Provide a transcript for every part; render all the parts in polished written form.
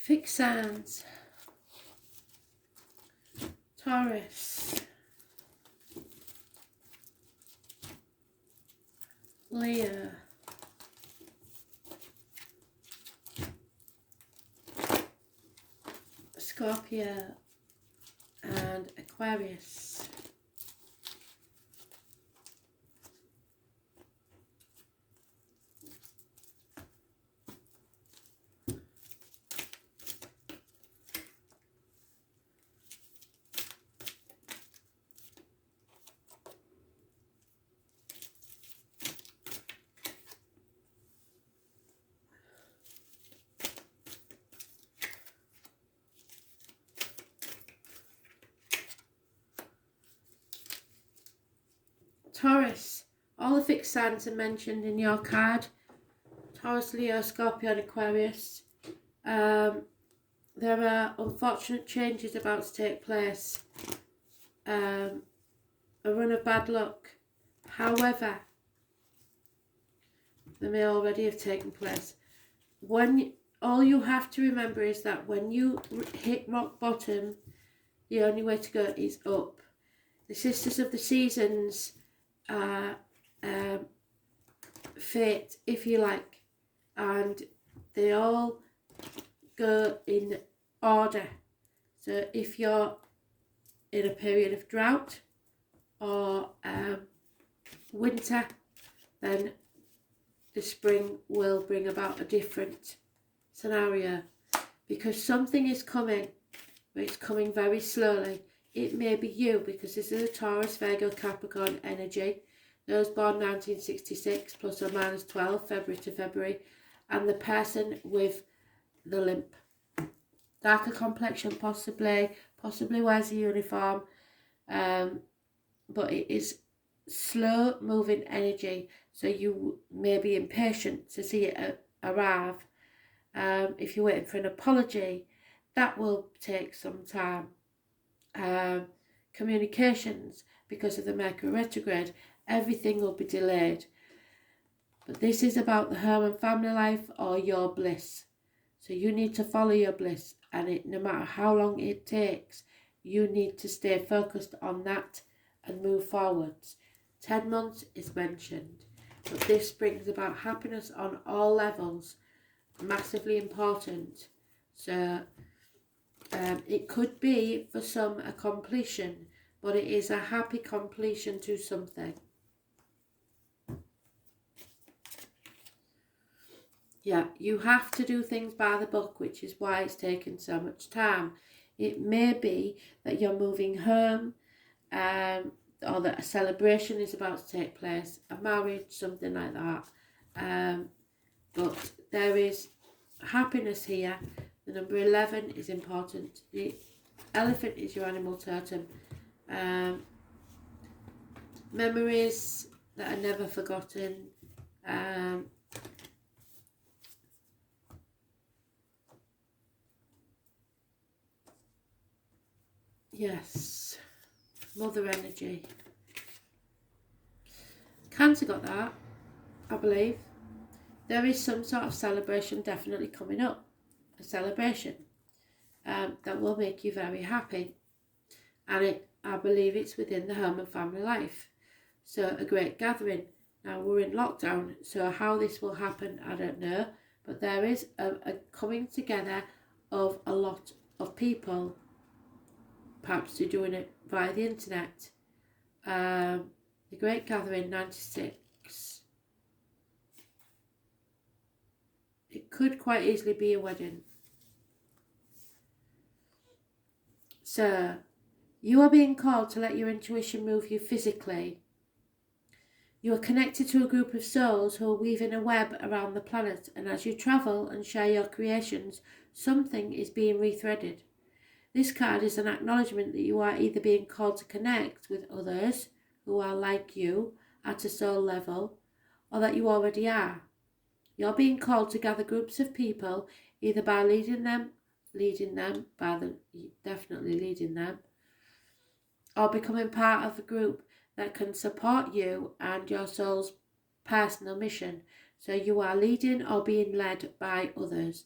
Fixed signs. Taurus, Leo, Scorpio and Aquarius. Taurus, all the fixed signs are mentioned in your card. Taurus, Leo, Scorpio and Aquarius. There are unfortunate changes about to take place. A run of bad luck. However, they may already have taken place. All you have to remember is that when you hit rock bottom, the only way to go is up. The Sisters of the Seasons are fate, if you like, and they all go in order. So if you're in a period of drought or winter, then the spring will bring about a different scenario, because something is coming, but it's coming very slowly. It may be you, because this is a Taurus, Virgo, Capricorn energy. Those born 1966 plus or minus 12, February to February, and the person with the limp. Darker complexion possibly wears a uniform, but it is slow moving energy, so you may be impatient to see it arrive. If you're waiting for an apology, that will take some time. Communications, because of the Mercury retrograde, everything will be delayed. But this is about the home and family life or your bliss. So you need to follow your bliss, and no matter how long it takes, you need to stay focused on that and move forwards. 10 months is mentioned, but this brings about happiness on all levels, massively important. So it could be for some a completion, but it is a happy completion to something. Yeah, you have to do things by the book, which is why it's taken so much time. It may be that you're moving home, or that a celebration is about to take place, a marriage, something like that. But there is happiness here. The number 11 is important. The elephant is your animal totem. Memories that are never forgotten. Yes, mother energy. Cancer got that, I believe. There is some sort of celebration definitely coming up. A celebration that will make you very happy. And I believe it's within the home and family life. So a great gathering. Now we're in lockdown, so how this will happen, I don't know. But there is a coming together of a lot of people. Perhaps you're doing it via the internet. The Great Gathering, 96. It could quite easily be a wedding. So, you are being called to let your intuition move you physically. You are connected to a group of souls who are weaving a web around the planet, and as you travel and share your creations, something is being rethreaded. This card is an acknowledgement that you are either being called to connect with others who are like you at a soul level, or that you already are. You're being called to gather groups of people, either by leading them, or becoming part of a group that can support you and your soul's personal mission. So you are leading or being led by others.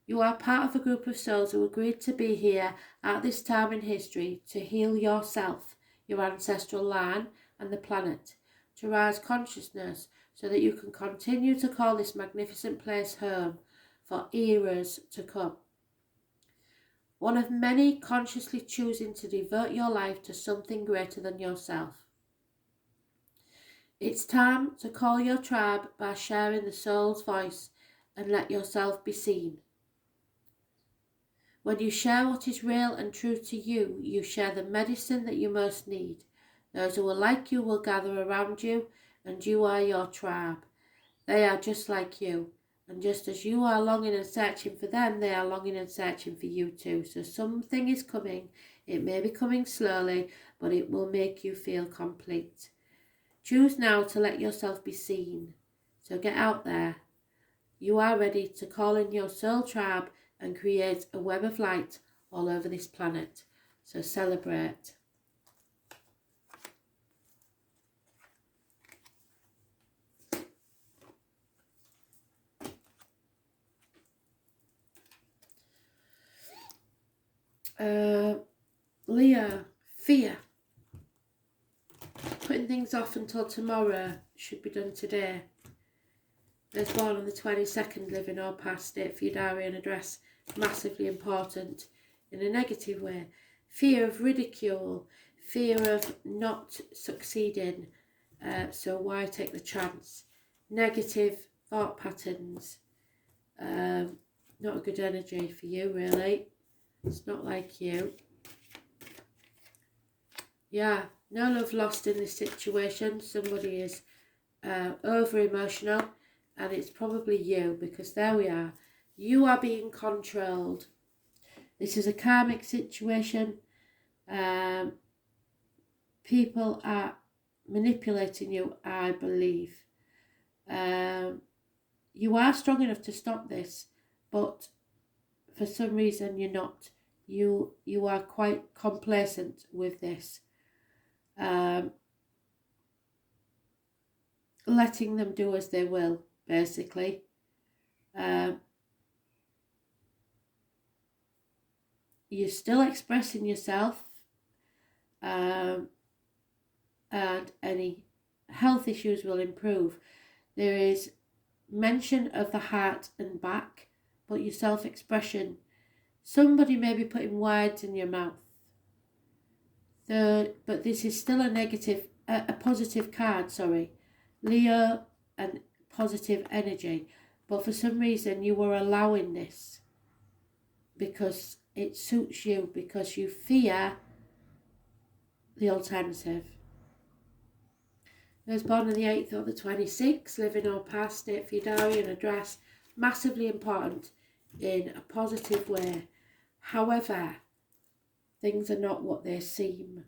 You are part of a group of souls who agreed to be here at this time in history to heal yourself, your ancestral line, and the planet, to raise consciousness so that you can continue to call this magnificent place home for eras to come. One of many consciously choosing to devote your life to something greater than yourself. It's time to call your tribe by sharing the soul's voice and let yourself be seen. When you share what is real and true to you, you share the medicine that you most need. Those who are like you will gather around you, and you are your tribe. They are just like you, and just as you are longing and searching for them, they are longing and searching for you too. So something is coming. It may be coming slowly, but it will make you feel complete. Choose now to let yourself be seen. So get out there. You are ready to call in your soul tribe and create a web of light all over this planet. So celebrate. Leo, fear. Putting things off until tomorrow should be done today. Those born on the 22nd, living or past it for your diary and address, massively important in a negative way. Fear of ridicule, fear of not succeeding, so why take the chance? Negative thought patterns, not a good energy for you really. It's not like you. Yeah, no love lost in this situation. Somebody is over emotional, and it's probably you, because there we are. You are being controlled. This is a karmic situation. People are manipulating you, I believe. You are strong enough to stop this, but for some reason you're not. You are quite complacent with this. Letting them do as they will, basically. You're still expressing yourself, and any health issues will improve. There is mention of the heart and back, but your self-expression, somebody may be putting words in your mouth. But this is still a negative, a positive card, sorry. Leo and positive energy. But for some reason you were allowing this because it suits you, because you fear the alternative. Those born on the 8th or the 26th, living or past, date for your diary and address, massively important in a positive way. However, things are not what they seem.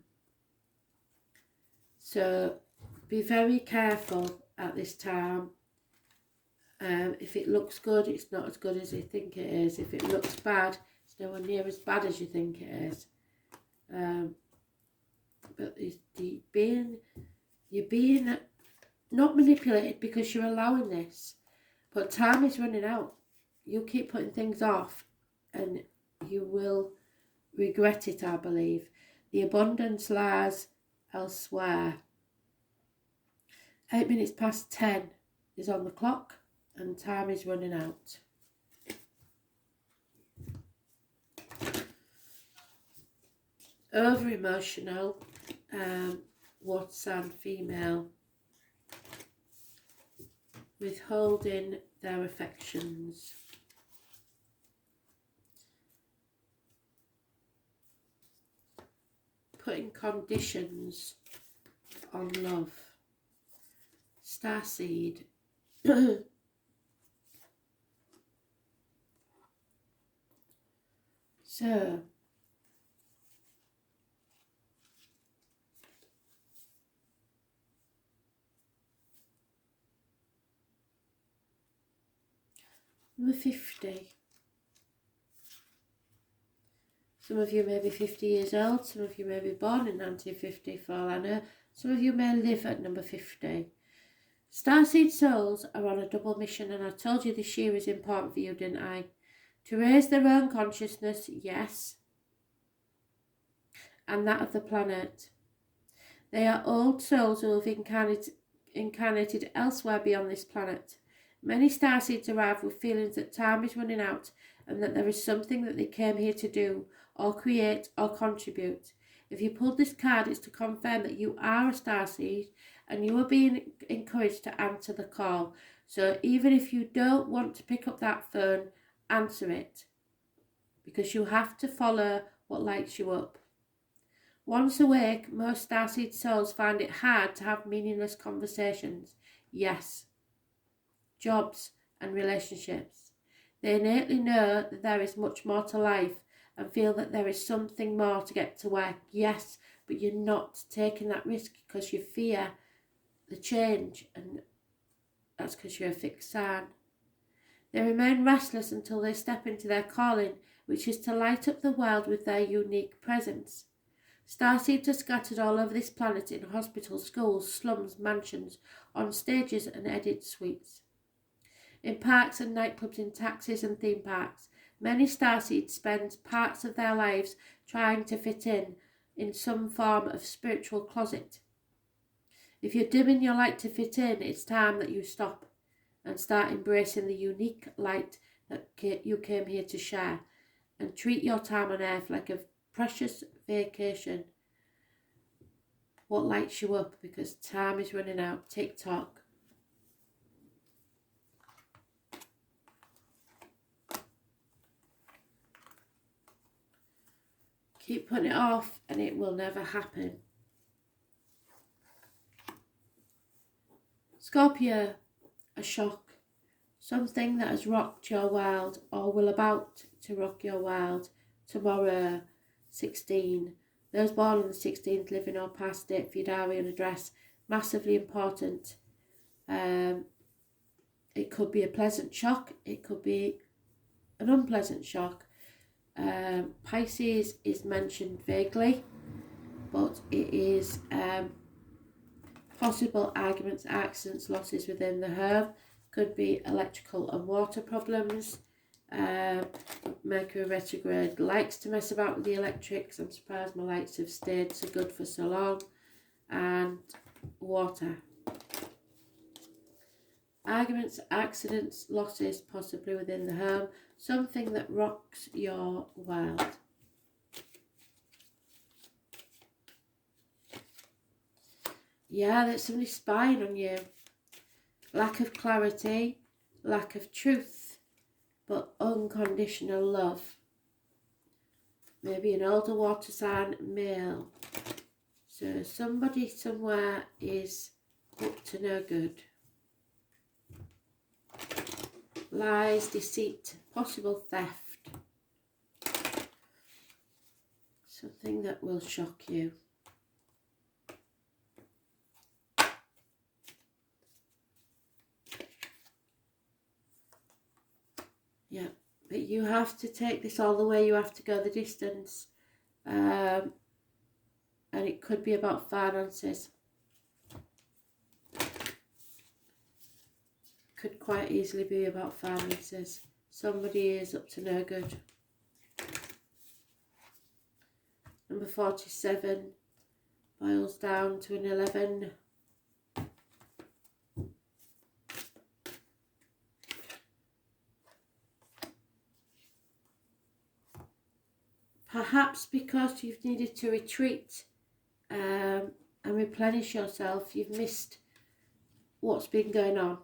So be very careful at this time. If it looks good, it's not as good as you think it is. If it looks bad, it's nowhere near as bad as you think it is. But you're being not manipulated because you're allowing this. But time is running out. You keep putting things off and you will regret it, I believe. The abundance lies elsewhere. 8 minutes past 10 is on the clock and time is running out. Over emotional, water sign female, withholding their affections. Putting conditions on love. Starseed. So, number 50. Some of you may be 50 years old, some of you may be born in 1950 for all I know. Some of you may live at number 50. Starseed souls are on a double mission, and I told you this year is important for you, didn't I? To raise their own consciousness, yes, and that of the planet. They are old souls who have incarnated elsewhere beyond this planet. Many starseeds arrive with feelings that time is running out and that there is something that they came here to do, or create, or contribute. If you pulled this card, it's to confirm that you are a starseed and you are being encouraged to answer the call. So even if you don't want to pick up that phone, answer it, because you have to follow what lights you up. Once awake, most starseed souls find it hard to have meaningless conversations. Yes. Jobs and relationships. They innately know that there is much more to life and feel that there is something more to get to work. Yes, but you're not taking that risk because you fear the change, and that's because you're a fixed sign. They remain restless until they step into their calling, which is to light up the world with their unique presence. Starseeds are scattered all over this planet in hospitals, schools, slums, mansions, on stages and edit suites. In parks and nightclubs, in taxis and theme parks, many starseeds spend parts of their lives trying to fit in some form of spiritual closet. If you're dimming your light to fit in, it's time that you stop and start embracing the unique light that you came here to share, and treat your time on earth like a precious vacation. What lights you up, because time is running out. Tick-tock. Keep putting it off and it will never happen. Scorpio, a shock. Something that has rocked your world or will about to rock your world. Tomorrow, 16. Those born on the 16th, living or past it, for your diary and address, massively important. It could be a pleasant shock. It could be an unpleasant shock. Pisces is mentioned vaguely, but it is possible arguments, accidents, losses within the home. Could be electrical and water problems. Mercury retrograde likes to mess about with the electrics. I'm surprised my lights have stayed so good for so long. And water. Arguments, accidents, losses, possibly within the home. Something that rocks your world. Yeah, there's somebody spying on you. Lack of clarity, lack of truth, but unconditional love. Maybe an older water sign male. So somebody somewhere is up to no good. Lies, deceit, possible theft. Something that will shock you. Yeah, but you have to take this all the way. You have to go the distance. And it could be about finances. Could quite easily be about finances. Somebody is up to no good. Number 47 boils down to an 11. Perhaps because you've needed to retreat and replenish yourself, you've missed what's been going on.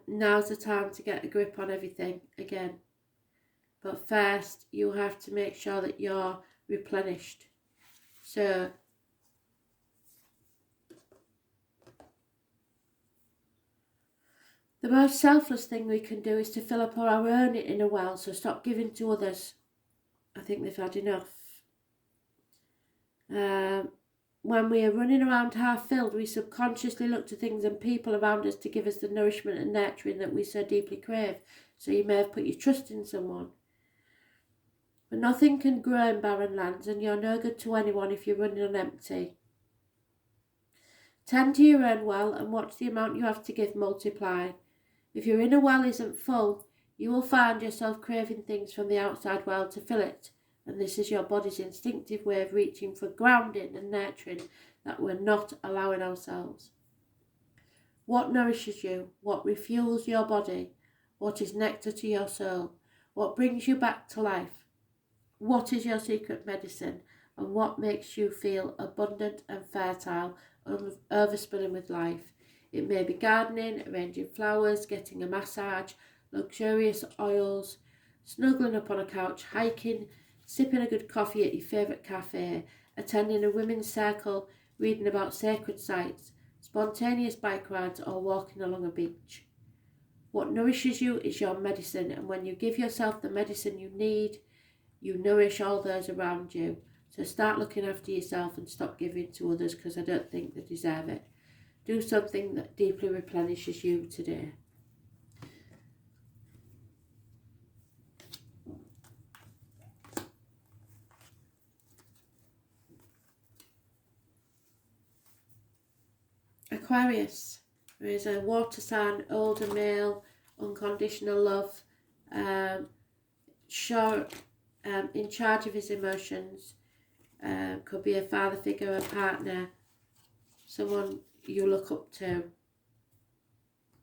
Now's the time to get a grip on everything again. But first, you have to make sure that you're replenished. So, the most selfless thing we can do is to fill up our own inner well. So stop giving to others. I think they've had enough. When we are running around half filled, we subconsciously look to things and people around us to give us the nourishment and nurturing that we so deeply crave. So you may have put your trust in someone. But nothing can grow in barren lands, and you're no good to anyone if you're running on empty. Tend to your own well and watch the amount you have to give multiply. If your inner well isn't full, You will find yourself craving things from the outside world to fill it, and this is your body's instinctive way of reaching for grounding and nurturing that we're not allowing ourselves. What nourishes you? What refuels your body? What is nectar to your soul? What brings you back to life? What is your secret medicine? And what makes you feel abundant and fertile and overspilling with life? It may be gardening, arranging flowers, getting a massage, luxurious oils, snuggling up on a couch, hiking, sipping a good coffee at your favourite cafe, attending a women's circle, reading about sacred sites, spontaneous bike rides, or walking along a beach. What nourishes you is your medicine, and when you give yourself the medicine you need, you nourish all those around you. So start looking after yourself and stop giving to others, because I don't think they deserve it. Do something that deeply replenishes you today. Aquarius. There is a water sign, older male, unconditional love, in charge of his emotions. Could be a father figure, a partner, someone you look up to,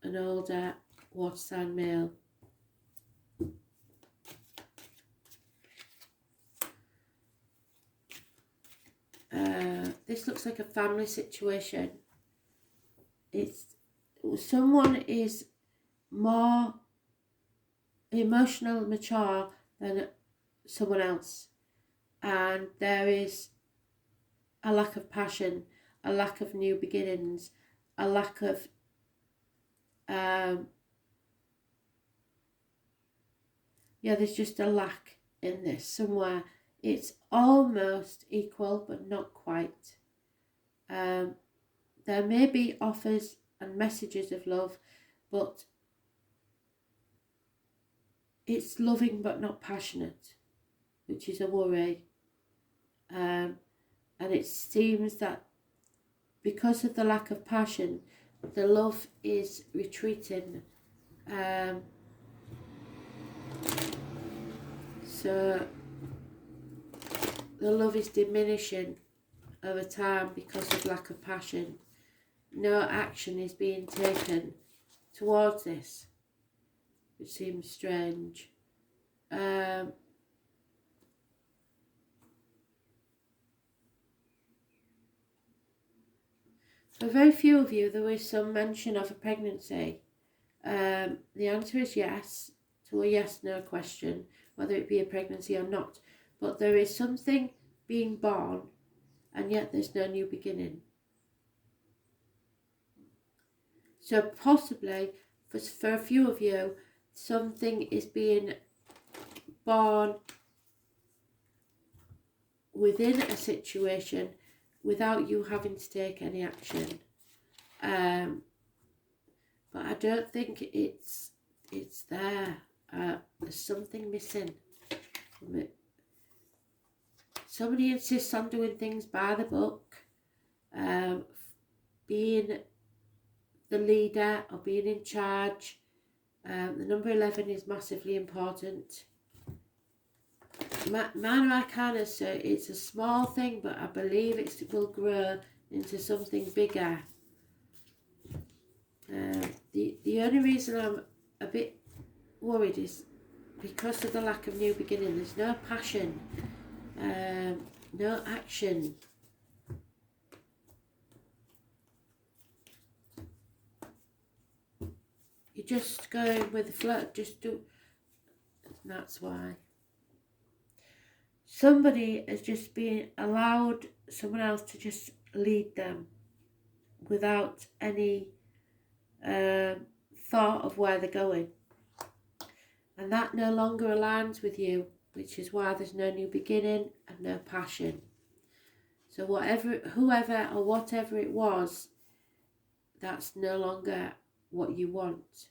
an older water sign male. This looks like a family situation. Someone is more emotional, mature than someone else, and there is a lack of passion, a lack of new beginnings, a lack of there's just a lack in this somewhere. It's almost equal but not quite. There may be offers and messages of love, but it's loving but not passionate, which is a worry. And it seems that because of the lack of passion, the love is retreating. So the love is diminishing over time because of lack of passion. No action is being taken towards this, which seems strange. For very few of you, there is some mention of a pregnancy. The answer is yes, to a yes-no question, whether it be a pregnancy or not. But there is something being born, and yet there's no new beginning. So possibly, for a few of you, something is being born within a situation without you having to take any action. But I don't think it's there. There's something missing from it. Somebody insists on doing things by the book, being the leader or being in charge. The number 11 is massively important. Minor Arcana, so it's a small thing, but I believe it will grow into something bigger. The only reason I'm a bit worried is because of the lack of new beginning. There's no passion, no action. You're just going with the flow, just do. That's why. Somebody has just been allowed someone else to just lead them without any thought of where they're going. And that no longer aligns with you, which is why there's no new beginning and no passion. So whoever or whatever it was, that's no longer what you want.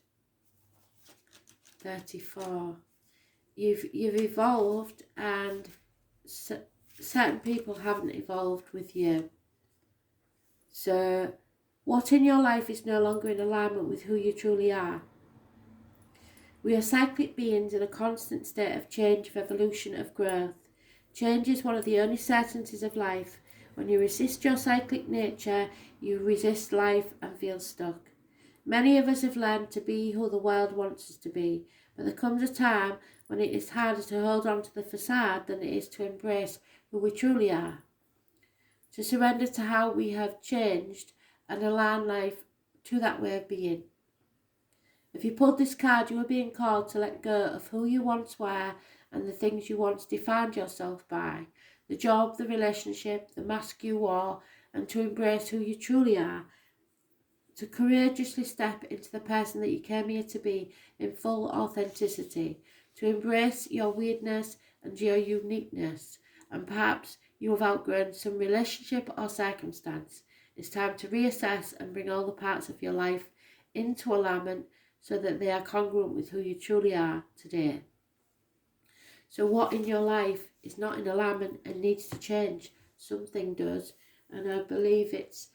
34. You've evolved, and certain people haven't evolved with you. So what in your life is no longer in alignment with who you truly are? We are cyclic beings in a constant state of change, of evolution, of growth. Change is one of the only certainties of life. When you resist your cyclic nature, you resist life and feel stuck. Many of us have learned to be who the world wants us to be, but there comes a time when it is harder to hold on to the facade than it is to embrace who we truly are. To surrender to how we have changed and align life to that way of being. If you pulled this card, you are being called to let go of who you once were and the things you once defined yourself by, the job, the relationship, the mask you wore, and to embrace who you truly are, to courageously step into the person that you came here to be in full authenticity, to embrace your weirdness and your uniqueness, and perhaps you have outgrown some relationship or circumstance. It's time to reassess and bring all the parts of your life into alignment so that they are congruent with who you truly are today. So what in your life is not in alignment and needs to change? Something does, and I believe it's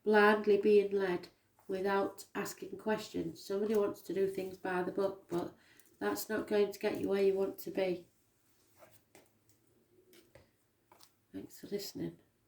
blindly being led without asking questions. Somebody wants to do things by the book, but that's not going to get you where you want to be. Thanks for listening.